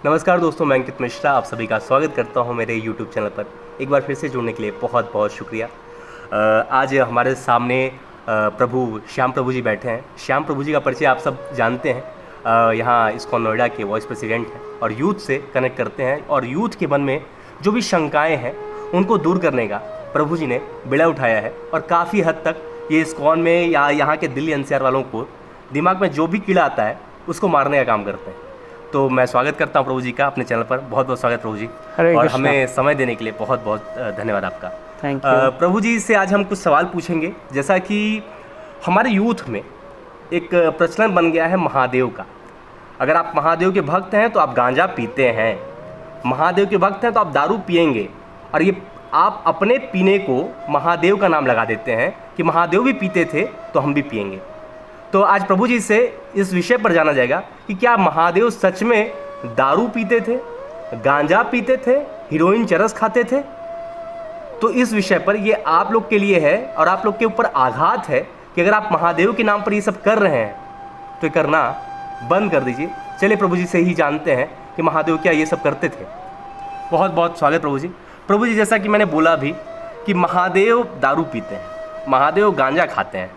नमस्कार दोस्तों, मैं अंकित मिश्रा आप सभी का स्वागत करता हूं मेरे YouTube चैनल पर। एक बार फिर से जुड़ने के लिए बहुत बहुत शुक्रिया। आज हमारे सामने प्रभु श्याम प्रभु जी बैठे हैं। श्याम प्रभु जी का परिचय आप सब जानते हैं। यहाँ इस्कॉन नोएडा के वाइस प्रेसिडेंट हैं और यूथ से कनेक्ट करते हैं और यूथ के मन में जो भी शंकाएँ हैं उनको दूर करने का प्रभु जी ने बीड़ा उठाया है। और काफ़ी हद तक ये इस्कॉन में या यहाँ के दिल्ली NCR वालों को दिमाग में जो भी कीड़ा आता है उसको मारने का काम करते हैं। तो मैं स्वागत करता हूं प्रभु जी का अपने चैनल पर। बहुत बहुत स्वागत प्रभु जी, और हमें समय देने के लिए बहुत बहुत धन्यवाद आपका। Thank you. प्रभु जी से आज हम कुछ सवाल पूछेंगे। जैसा कि हमारे यूथ में एक प्रचलन बन गया है महादेव का। अगर आप महादेव के भक्त हैं तो आप गांजा पीते हैं, महादेव के भक्त हैं तो आप दारू पिएंगे, और ये आप अपने पीने को महादेव का नाम लगा देते हैं कि महादेव भी पीते थे तो हम भी पिएंगे। तो आज प्रभु जी से इस विषय पर जाना जाएगा कि क्या महादेव सच में दारू पीते थे, गांजा पीते थे, हीरोइन चरस खाते थे। तो इस विषय पर ये आप लोग के लिए है और आप लोग के ऊपर आघात है कि अगर आप महादेव के नाम पर ये सब कर रहे हैं तो ये करना बंद कर दीजिए। चलिए प्रभु जी से ही जानते हैं कि महादेव क्या ये सब करते थे। बहुत बहुत स्वागत प्रभु जी। प्रभु जी, जैसा कि मैंने बोला भी कि महादेव दारू पीते हैं, महादेव गांजा खाते हैं,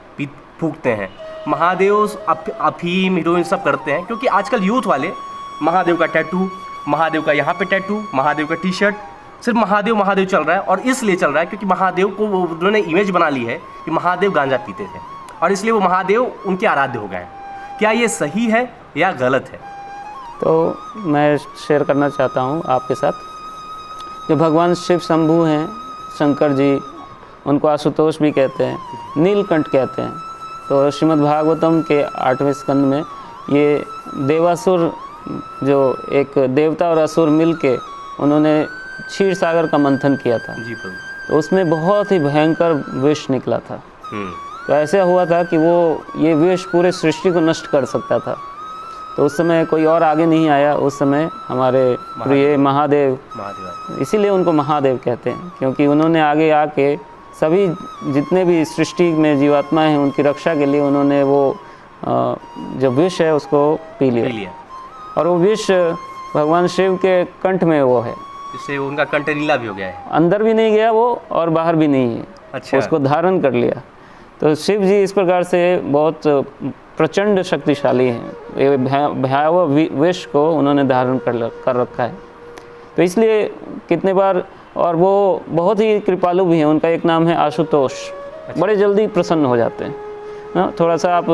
फूकते हैं, महादेव अफीम हीरोइन सब करते हैं, क्योंकि आजकल यूथ वाले महादेव का टैटू, महादेव का यहाँ पे टैटू, महादेव का टी-शर्ट, सिर्फ महादेव महादेव चल रहा है। और इसलिए चल रहा है क्योंकि महादेव को उन्होंने इमेज बना ली है कि महादेव गांजा पीते थे और इसलिए वो महादेव उनके आराध्य हो गए हैं। क्या ये सही है या गलत है? तो मैं शेयर करना चाहता हूँ आपके साथ। जो भगवान शिव शंभू हैं, शंकर जी, उनको आशुतोष भी कहते हैं, नीलकंठ कहते हैं। तो श्रीमद् भागवतम के 8वें स्कंद में ये देवासुर, जो एक देवता और असुर मिलके उन्होंने क्षीर सागर का मंथन किया था जी प्रभु। तो उसमें बहुत ही भयंकर विष निकला था। तो ऐसा हुआ था कि वो ये विष पूरे सृष्टि को नष्ट कर सकता था। तो उस समय कोई और आगे नहीं आया। उस समय हमारे प्रिय महादेव, इसीलिए उनको महादेव कहते हैं, क्योंकि उन्होंने आगे आके सभी जितने भी सृष्टि में जीवात्माएं हैं उनकी रक्षा के लिए उन्होंने वो जो विष है उसको पी लिया। और वो विष भगवान शिव के कंठ में वो है, इससे उनका कंठ नीला भी हो गया है। अंदर भी नहीं गया वो और बाहर भी नहीं है। अच्छा। उसको धारण कर लिया। तो शिव जी इस प्रकार से बहुत प्रचंड शक्तिशाली हैं। ये भयावह विष को उन्होंने धारण कर रखा है। तो इसलिए कितने बार, और वो बहुत ही कृपालु भी हैं। उनका एक नाम है आशुतोष। अच्छा। बड़े जल्दी प्रसन्न हो जाते हैं ना। थोड़ा सा आप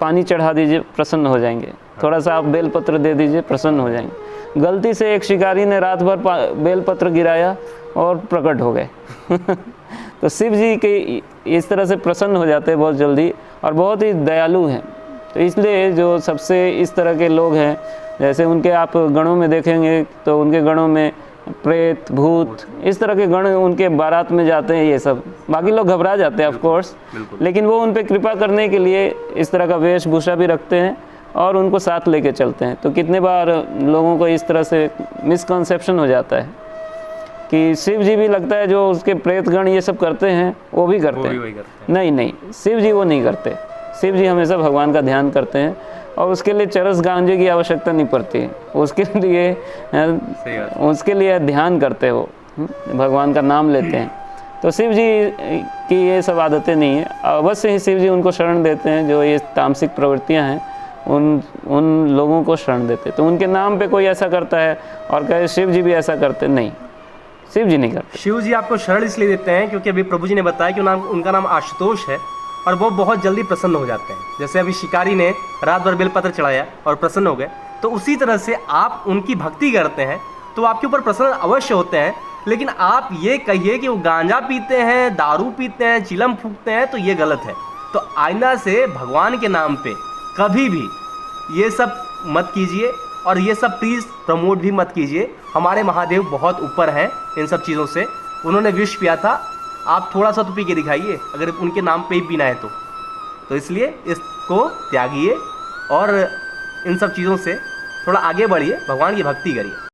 पानी चढ़ा दीजिए, प्रसन्न हो जाएंगे। थोड़ा सा आप बेलपत्र दे दीजिए, प्रसन्न हो जाएंगे। गलती से एक शिकारी ने रात भर बेलपत्र गिराया और प्रकट हो गए। तो शिव जी के इस तरह से प्रसन्न हो जाते हैं बहुत जल्दी और बहुत ही दयालु हैं। तो इसलिए जो सबसे इस तरह के लोग हैं, जैसे उनके आप गणों में देखेंगे तो उनके गणों में प्रेत, भूत, इस तरह के गण उनके बारात में जाते हैं। ये सब बाकी लोग घबरा जाते हैं ऑफ कोर्स, लेकिन वो उन पे कृपा करने के लिए इस तरह का वेशभूषा भी रखते हैं और उनको साथ लेके चलते हैं। तो कितने बार लोगों को इस तरह से मिसकंसेप्शन हो जाता है कि शिव जी भी लगता है जो उसके प्रेत गण ये सब करते हैं वो भी करते हैं। नहीं, शिव जी वो नहीं करते। शिव जी हमेशा भगवान का ध्यान करते हैं और उसके लिए चरस गांजे की आवश्यकता नहीं पड़ती है। उसके लिए ध्यान करते हो, भगवान का नाम लेते हैं। तो शिव जी की ये सब आदतें नहीं है। अवश्य ही शिव जी उनको शरण देते हैं। जो ये तामसिक प्रवृत्तियां हैं उन लोगों को शरण देते। तो उनके नाम पे कोई ऐसा करता है और कहे शिव जी भी ऐसा करते, नहीं, शिव जी नहीं करते। शिव जी आपको शरण इसलिए देते हैं क्योंकि अभी प्रभु जी ने बताया कि उनका नाम आशुतोष है और वो बहुत जल्दी प्रसन्न हो जाते हैं। जैसे अभी शिकारी ने रात भर बेलपत्र चढ़ाया और प्रसन्न हो गए, तो उसी तरह से आप उनकी भक्ति करते हैं तो आपके ऊपर प्रसन्न अवश्य होते हैं। लेकिन आप ये कहिए कि वो गांजा पीते हैं, दारू पीते हैं, चिलम फूकते हैं, तो ये गलत है। तो आईना से भगवान के नाम पे कभी भी ये सब मत कीजिए और ये सब प्लीज़ प्रमोट भी मत कीजिए। हमारे महादेव बहुत ऊपर हैं इन सब चीज़ों से। उन्होंने विष पिया था, आप थोड़ा सा तो पी के दिखाइए अगर उनके नाम पे ही पीना है तो इसलिए इसको त्यागिए और इन सब चीज़ों से थोड़ा आगे बढ़िए, भगवान की भक्ति करिए।